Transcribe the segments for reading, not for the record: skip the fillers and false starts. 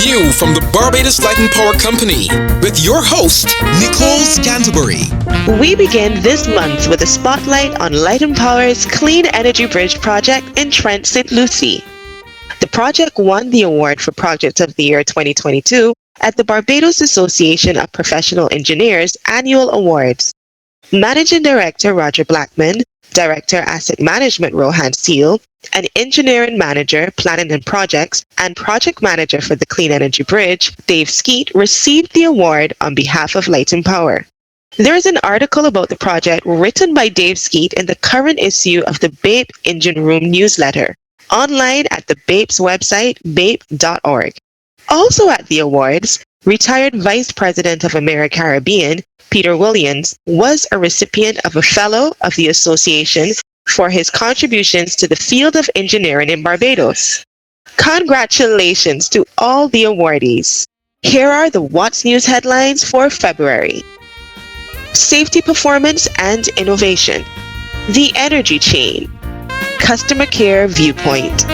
new from the Barbados Light and Power Company with your host, Nicole Scantlebury. We begin this month with a spotlight on Light and Power's Clean Energy Bridge project in Trents, St. Lucie. The project won the award for Project of the Year 2022 at the Barbados Association of Professional Engineers Annual Awards. Managing Director Roger Blackman, Director Asset Management Rohan Seal, and Engineering Manager Planning and Projects and Project Manager for the Clean Energy Bridge, Dave Skeet, received the award on behalf of Light and Power. There is an article about the project written by Dave Skeet in the current issue of the BAPE Engine Room newsletter, online at the BAPE's website, bape.org. Also at the awards, retired Vice President of Americaribbean, Peter Williams, was a recipient of a Fellow of the Association for his contributions to the field of engineering in Barbados. Congratulations to all the awardees. Here are the What's News headlines for February. Safety performance and innovation. The energy chain. Customer care viewpoint.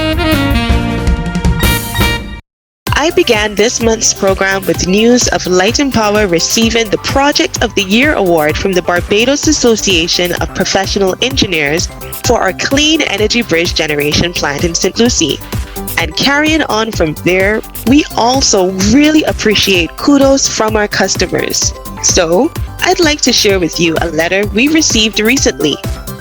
I began this month's program with news of Light and Power receiving the Project of the Year award from the Barbados Association of Professional Engineers for our Clean Energy Bridge Generation plant in St. Lucie. And carrying on from there, we also really appreciate kudos from our customers. So, I'd like to share with you a letter we received recently.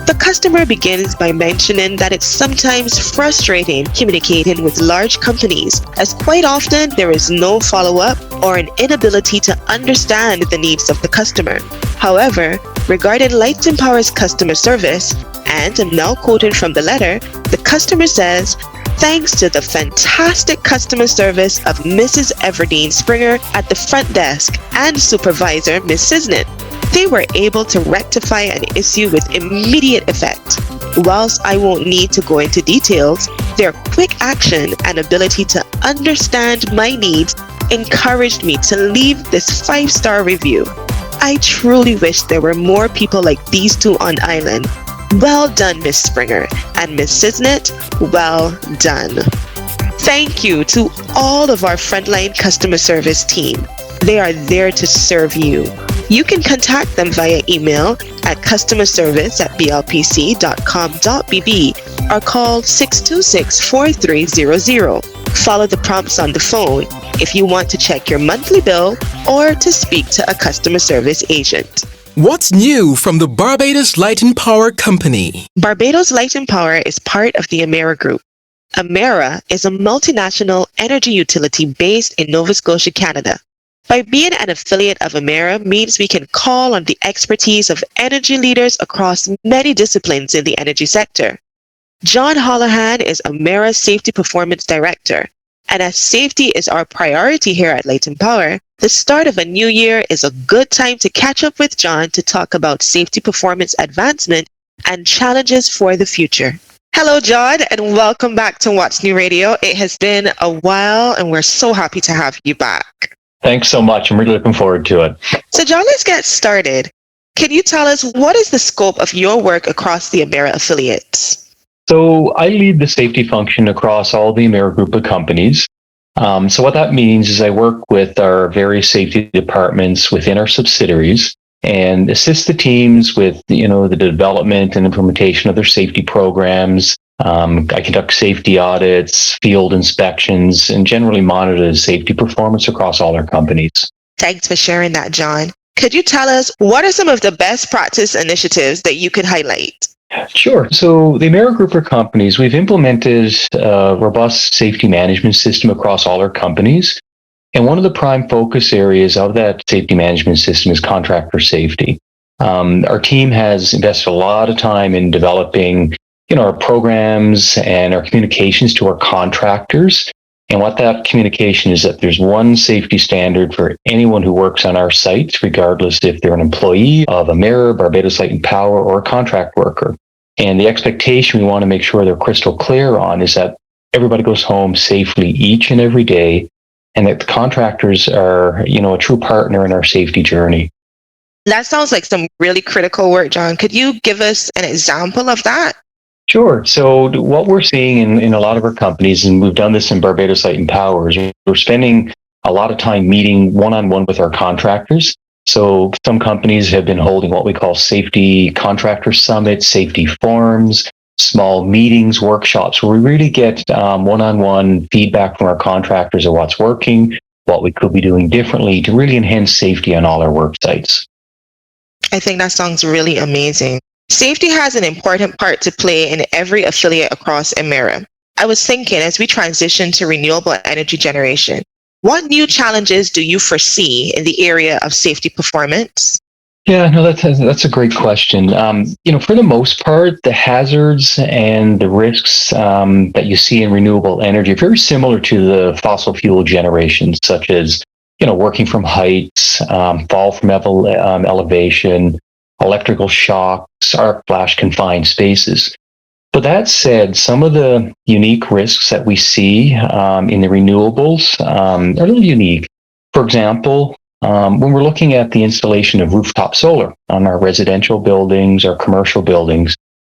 The customer begins by mentioning that it's sometimes frustrating communicating with large companies, as quite often there is no follow-up or an inability to understand the needs of the customer. However, regarding Light and Power's customer service, and I'm now quoting from the letter, the customer says, "Thanks to the fantastic customer service of Mrs. Everdeen Springer at the front desk and supervisor Ms. Cisnet, they were able to rectify an issue with immediate effect. Whilst I won't need to go into details, their quick action and ability to understand my needs encouraged me to leave this 5-star review. I truly wish there were more people like these two on island. Well done, Miss Springer, and Miss Cisnet, well done." Thank you to all of our frontline customer service team. They are there to serve you. You can contact them via email at customerservice@blpc.com.bb or call 626-4300. Follow the prompts on the phone if you want to check your monthly bill or to speak to a customer service agent. What's new from the Barbados Light and Power Company? Barbados Light and Power is part of the Amera Group. Amera is a multinational energy utility based in Nova Scotia, Canada. By being an affiliate of Amera means we can call on the expertise of energy leaders across many disciplines in the energy sector. John Holohan is Amera's Safety Performance Director, and as safety is our priority here at Light and Power, the start of a new year is a good time to catch up with John to talk about safety performance advancement and challenges for the future. Hello, John, and welcome back to What's New Radio. It has been a while, and we're so happy to have you back. Thanks so much. I'm really looking forward to it. So, John, let's get started. Can you tell us what is the scope of your work across the Amera affiliates? So I lead the safety function across all the Amera group of companies. So what that means is I work with our various safety departments within our subsidiaries and assist the teams with, the development and implementation of their safety programs. I conduct safety audits, field inspections, and generally monitor the safety performance across all our companies. Thanks for sharing that, John. Could you tell us what are some of the best practice initiatives that you could highlight? Sure. So the Amera Group of companies, we've implemented a robust safety management system across all our companies. And one of the prime focus areas of that safety management system is contractor safety. Our team has invested a lot of time in developing our programs and our communications to our contractors. And what that communication is that there's one safety standard for anyone who works on our sites, regardless if they're an employee of Amera, Barbados Light and Power, or a contract worker. And the expectation we want to make sure they're crystal clear on is that everybody goes home safely each and every day, and that the contractors are, a true partner in our safety journey. That sounds like some really critical work, John. Could you give us an example of that? Sure. So what we're seeing in a lot of our companies, and we've done this in Barbados Light and Power, is we're spending a lot of time meeting one-on-one with our contractors. So some companies have been holding what we call safety contractor summits, safety forums, small meetings, workshops, where we really get one-on-one feedback from our contractors of what's working, what we could be doing differently to really enhance safety on all our work sites. I think that sounds really amazing. Safety has an important part to play in every affiliate across Emera. I was thinking, as we transition to renewable energy generation, what new challenges do you foresee in the area of safety performance? Yeah, no, that's a great question. For the most part, the hazards and the risks that you see in renewable energy are very similar to the fossil fuel generations, such as working from heights, fall from elevation, electrical shocks, arc flash confined spaces. But that said, some of the unique risks that we see in the renewables are a little unique. For example, when we're looking at the installation of rooftop solar on our residential buildings, our commercial buildings,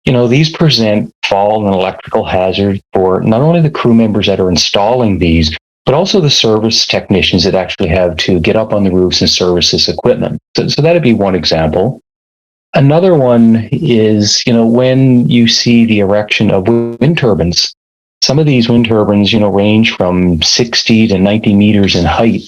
these present fall and electrical hazard for not only the crew members that are installing these, but also the service technicians that actually have to get up on the roofs and service this equipment. So that'd be one example. Another one is, when you see the erection of wind turbines. Some of these wind turbines, range from 60 to 90 meters in height.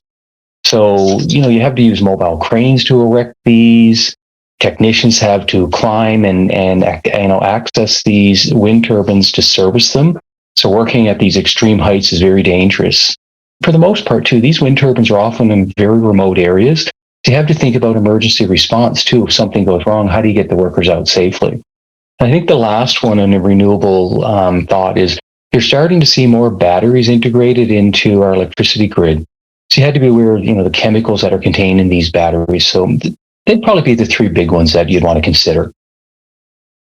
So, you have to use mobile cranes to erect these. Technicians have to climb and access these wind turbines to service them. So working at these extreme heights is very dangerous. For the most part, too, these wind turbines are often in very remote areas. So you have to think about emergency response, too. If something goes wrong, how do you get the workers out safely? I think the last one on the renewable thought is you're starting to see more batteries integrated into our electricity grid. So you had to be aware of, the chemicals that are contained in these batteries. So they'd probably be the three big ones that you'd want to consider.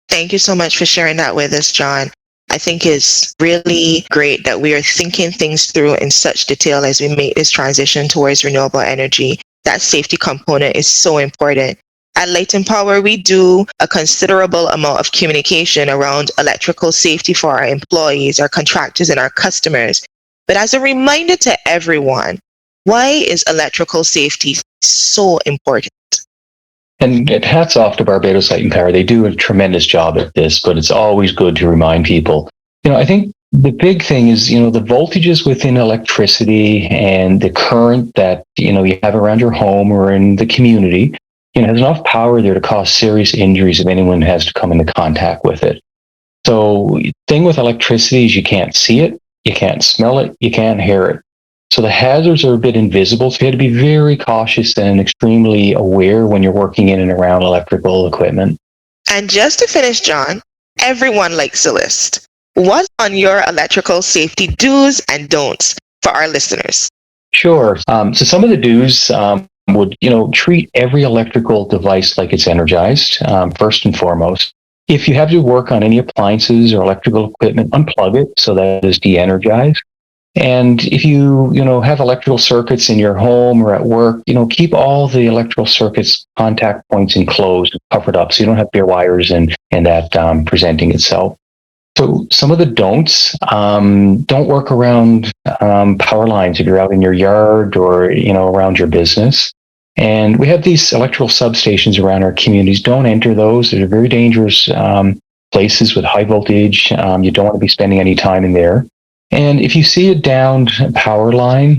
Thank you so much for sharing that with us, John. I think it's really great that we are thinking things through in such detail as we make this transition towards renewable energy. That safety component is so important. At Light and Power, we do a considerable amount of communication around electrical safety for our employees, our contractors, and our customers. But as a reminder to everyone, why is electrical safety so important? And hats off to Barbados Light and Power. They do a tremendous job at this, but it's always good to remind people. I think the big thing is, the voltages within electricity and the current that, you have around your home or in the community, there's enough power there to cause serious injuries if anyone has to come into contact with it. So the thing with electricity is you can't see it, you can't smell it, you can't hear it. So the hazards are a bit invisible. So you have to be very cautious and extremely aware when you're working in and around electrical equipment. And just to finish, John, everyone likes a list. What's on your electrical safety do's and don'ts for our listeners? Sure. So some of the do's would, treat every electrical device like it's energized, first and foremost. If you have to work on any appliances or electrical equipment, unplug it so that it is de-energized. And if you, have electrical circuits in your home or at work, keep all the electrical circuits contact points enclosed and covered up so you don't have bare wires and that presenting itself. So some of the don'ts, don't work around power lines if you're out in your yard or, around your business. And we have these electrical substations around our communities. Don't enter those. They're very dangerous places with high voltage. You don't want to be spending any time in there. And if you see a downed power line,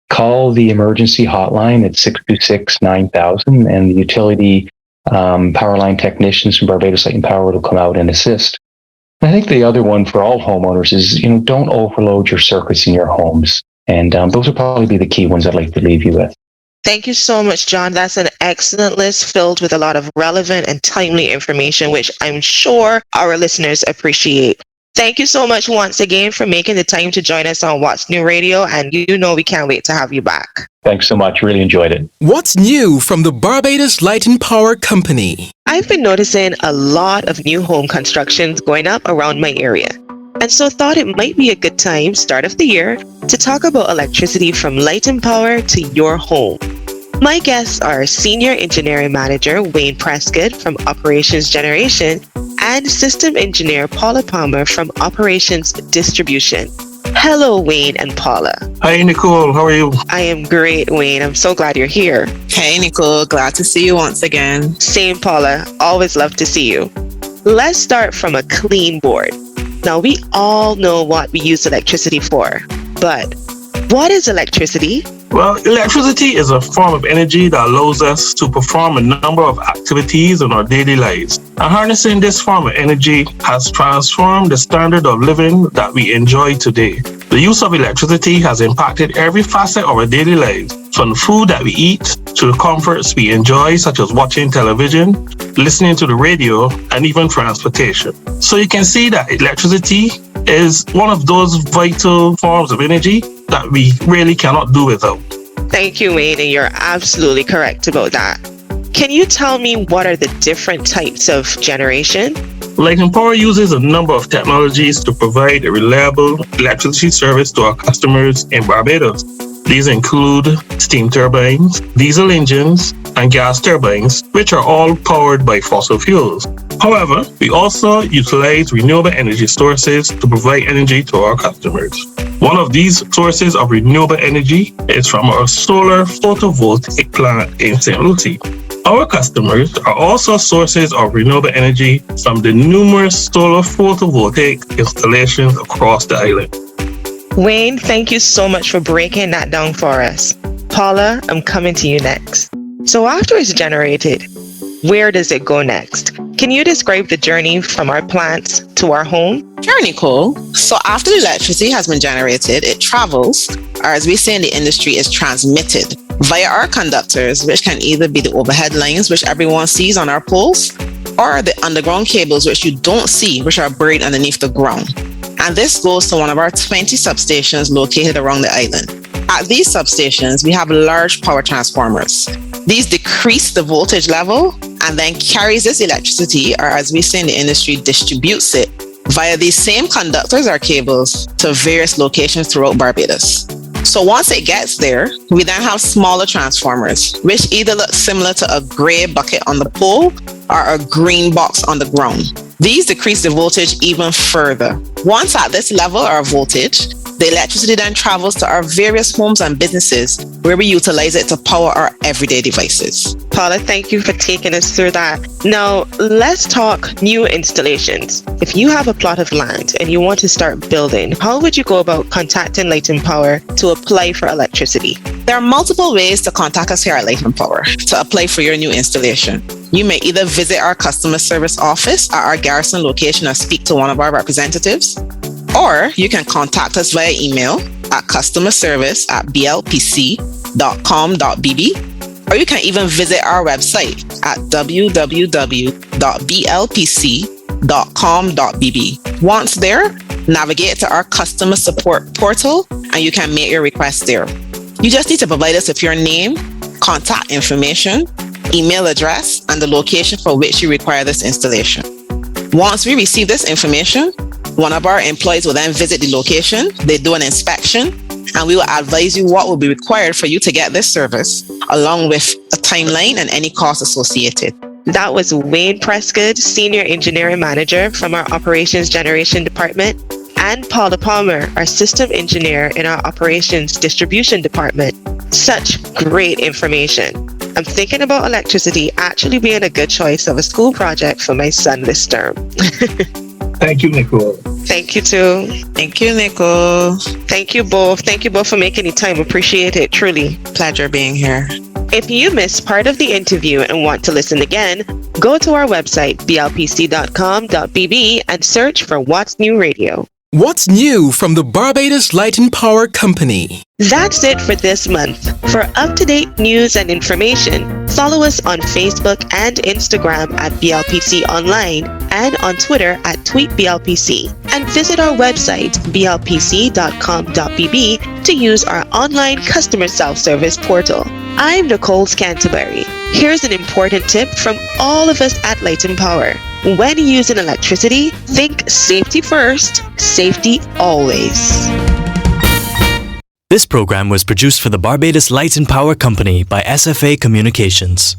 call the emergency hotline at 626-9000, and the utility power line technicians from Barbados Light and Power will come out and assist. I think the other one for all homeowners is, don't overload your circuits in your homes. And those will probably be the key ones I'd like to leave you with. Thank you so much, John. That's an excellent list filled with a lot of relevant and timely information, which I'm sure our listeners appreciate. Thank you so much once again for making the time to join us on What's New Radio, and we can't wait to have you back. Thanks so much. Really enjoyed it. What's new from the Barbados Light and Power Company? I've been noticing a lot of new home constructions going up around my area, and so thought it might be a good time, start of the year, to talk about electricity from light and power to your home. My guests are Senior Engineering Manager Wayne Prescott from Operations Generation and System Engineer Paula Palmer from Operations Distribution. Hello, Wayne and Paula. Hi, Nicole. How are you? I am great, Wayne. I'm so glad you're here. Hey, Nicole. Glad to see you once again. Same, Paula. Always love to see you. Let's start from a clean board. Now, we all know what we use electricity for, but what is electricity? Well, electricity is a form of energy that allows us to perform a number of activities in our daily lives. And harnessing this form of energy has transformed the standard of living that we enjoy today. The use of electricity has impacted every facet of our daily lives, from the food that we eat to the comforts we enjoy, such as watching television, listening to the radio, and even transportation. So you can see that electricity is one of those vital forms of energy that we really cannot do without. Thank you, Wayne, and you're absolutely correct about that. Can you tell me what are the different types of generation? Lighting Power uses a number of technologies to provide a reliable electricity service to our customers in Barbados. These include steam turbines, diesel engines, and gas turbines, which are all powered by fossil fuels. However, we also utilize renewable energy sources to provide energy to our customers. One of these sources of renewable energy is from our solar photovoltaic plant in St. Lucie. Our customers are also sources of renewable energy from the numerous solar photovoltaic installations across the island. Wayne, thank you so much for breaking that down for us. Paula, I'm coming to you next. So after it's generated, where does it go next? Can you describe the journey from our plants to our home? Sure, Nicole. So after the electricity has been generated, it travels, or as we say in the industry, is transmitted via our conductors, which can either be the overhead lines, which everyone sees on our poles, or the underground cables, which you don't see, which are buried underneath the ground. And this goes to one of our 20 substations located around the island. At these substations, we have large power transformers. These decrease the voltage level and then carries this electricity, or as we say in the industry, distributes it via these same conductors or cables to various locations throughout Barbados. So once it gets there, we then have smaller transformers, which either look similar to a gray bucket on the pole or a green box on the ground. These decrease the voltage even further. Once at this level or voltage, the electricity then travels to our various homes and businesses where we utilize it to power our everyday devices. Paula, thank you for taking us through that. Now, let's talk new installations. If you have a plot of land and you want to start building, how would you go about contacting Light and Power to apply for electricity? There are multiple ways to contact us here at Light and Power to apply for your new installation. You may either visit our customer service office at our Garrison location or speak to one of our representatives, or you can contact us via email at customerservice@blpc.com.bb, or you can even visit our website at www.blpc.com.bb. Once there, navigate to our customer support portal and you can make your request there. You just need to provide us with your name, contact information, email address, and the location for which you require this installation. Once we receive this information, one of our employees will then visit the location, they do an inspection, and we will advise you what will be required for you to get this service, along with a timeline and any costs associated. That was Wayne Prescott, Senior Engineering Manager from our Operations Generation Department, and Paula Palmer, our System Engineer in our Operations Distribution Department. Such great information. I'm thinking about electricity actually being a good choice of a school project for my son this term. Thank you, Nicole. Thank you too. Thank you, Nicole. Thank you both. Thank you both for making the time. Appreciate it, truly. Pleasure being here. If you missed part of the interview and want to listen again, go to our website, blpc.com.bb, and search for What's New Radio. What's new from the Barbados Light and Power Company? That's it for this month. For up-to-date news and information, follow us on Facebook and Instagram at BLPC Online and on Twitter at TweetBLPC. And visit our website, blpc.com.bb, to use our online customer self-service portal. I'm Nicole Canterbury. Here's an important tip from all of us at Light and Power. When using electricity, think safety first, safety always. This program was produced for the Barbados Light and Power Company by SFA Communications.